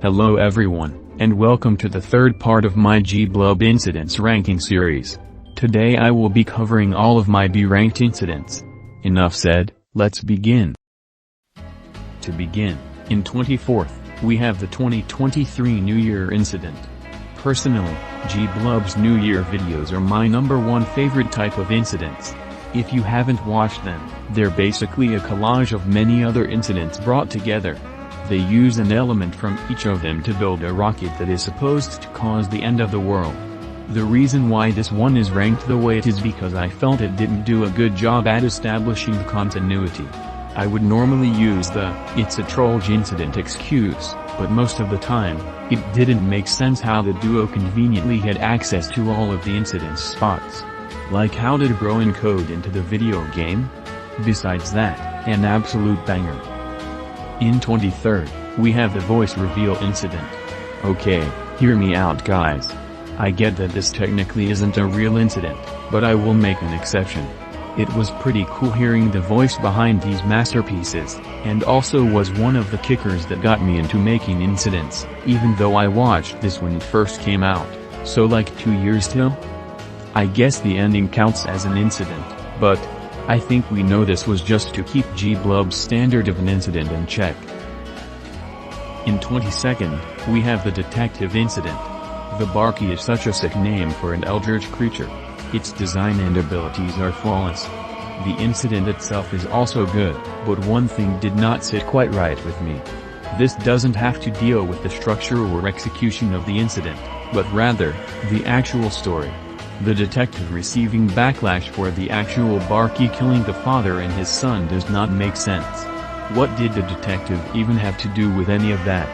Hello everyone, and welcome to the third part of my Gblub incidents ranking series. Today I will be covering all of my B-ranked incidents. Enough said, let's begin. To begin, in 24th, we have the 2023 New Year incident. Personally, Gblub's New Year videos are my #1 favorite type of incidents. If you haven't watched them, they're basically a collage of many other incidents brought together. They use an element from each of them to build a rocket that is supposed to cause the end of the world. The reason why this one is ranked the way it is because I felt it didn't do a good job at establishing continuity. I would normally use the "it's a trollge incident" excuse, but most of the time, it didn't make sense how the duo conveniently had access to all of the incident's spots. Like, how did Bro encode into the video game? Besides that, an absolute banger. In 23rd, we have the voice reveal incident. Okay, hear me out guys. I get that this technically isn't a real incident, but I will make an exception. It was pretty cool hearing the voice behind these masterpieces, and also was one of the kickers that got me into making incidents, even though I watched this when it first came out, so like 2 years till? I guess the ending counts as an incident, but I think we know this was just to keep Gblub's standard of an incident in check. In 22nd, we have the detective incident. The Barky is such a sick name for an eldritch creature. Its design and abilities are flawless. The incident itself is also good, but one thing did not sit quite right with me. This doesn't have to deal with the structure or execution of the incident, but rather, the actual story. The detective receiving backlash for the actual Barky killing the father and his son does not make sense. What did the detective even have to do with any of that?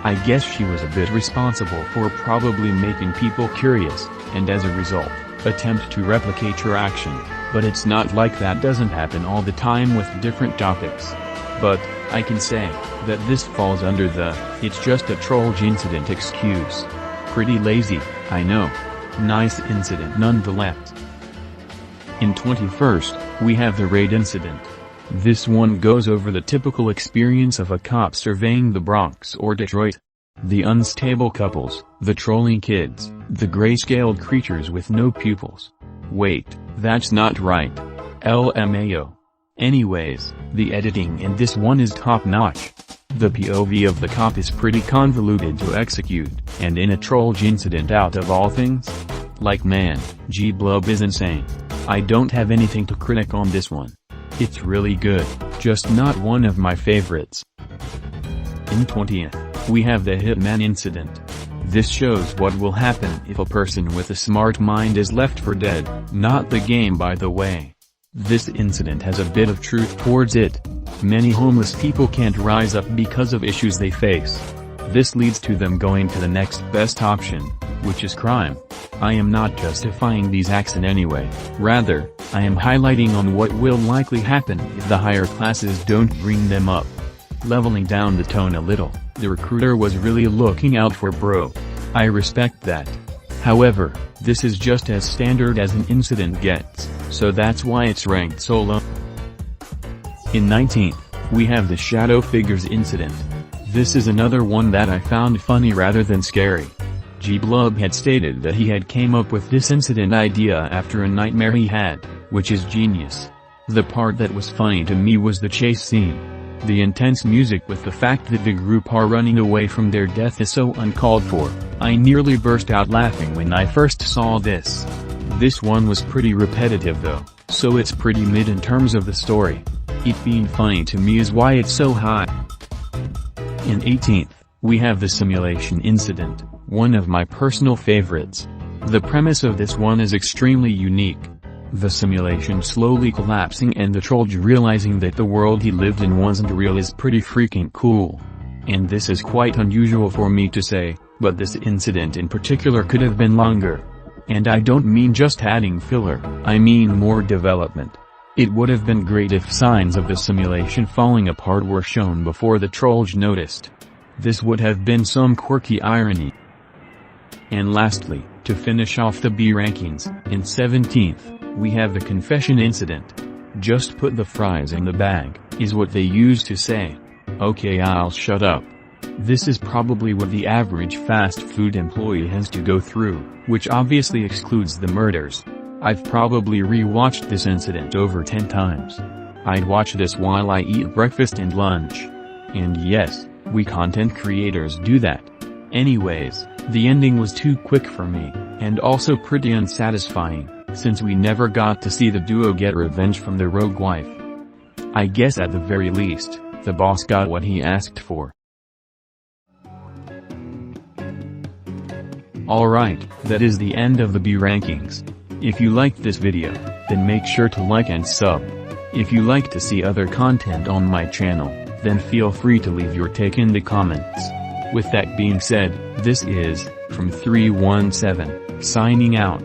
I guess she was a bit responsible for probably making people curious, and as a result, attempt to replicate her action, but it's not like that doesn't happen all the time with different topics. But, I can say, that this falls under the "it's just a trollge incident" excuse. Pretty lazy, I know. Nice incident nonetheless. In 21st, we have the raid incident. This one goes over the typical experience of a cop surveying the Bronx or Detroit. The unstable couples, the trolling kids, the grayscaled creatures with no pupils. Wait, that's not right. LMAO. Anyways, the editing in this one is top-notch. The POV of the cop is pretty convoluted to execute, and in a trollge incident out of all things? Like man, Gblub is insane. I don't have anything to critic on this one. It's really good, just not one of my favorites. In 20th, we have the Hitman incident. This shows what will happen if a person with a smart mind is left for dead, not the game by the way. This incident has a bit of truth towards it. Many homeless people can't rise up because of issues they face. This leads to them going to the next best option, which is crime. I am not justifying these acts in any way, rather, I am highlighting on what will likely happen if the higher classes don't bring them up. Leveling down the tone a little, the recruiter was really looking out for Bro. I respect that. However, this is just as standard as an incident gets, so that's why it's ranked so low. In 19th, we have the Shadow Figures incident. This is another one that I found funny rather than scary. Gblub had stated that he had came up with this incident idea after a nightmare he had, which is genius. The part that was funny to me was the chase scene. The intense music with the fact that the group are running away from their death is so uncalled for. I nearly burst out laughing when I first saw this. This one was pretty repetitive though, so it's pretty mid in terms of the story. It being funny to me is why it's so high. In 18th, we have the simulation incident, one of my personal favorites. The premise of this one is extremely unique. The simulation slowly collapsing and the trollge realizing that the world he lived in wasn't real is pretty freaking cool. And this is quite unusual for me to say, but this incident in particular could have been longer. And I don't mean just adding filler, I mean more development. It would have been great if signs of the simulation falling apart were shown before the trollge noticed. This would have been some quirky irony. And lastly, to finish off the B rankings, in 17th, we have the confession incident. Just put the fries in the bag, is what they used to say. Okay, I'll shut up. This is probably what the average fast food employee has to go through, which obviously excludes the murders. I've probably re-watched this incident over 10 times. I'd watch this while I eat breakfast and lunch. And yes, we content creators do that. Anyways, the ending was too quick for me, and also pretty unsatisfying, since we never got to see the duo get revenge from their rogue wife. I guess at the very least, the boss got what he asked for. Alright, that is the end of the B rankings. If you liked this video, then make sure to like and sub. If you like to see other content on my channel, then feel free to leave your take in the comments. With that being said, this is, from 317, signing out.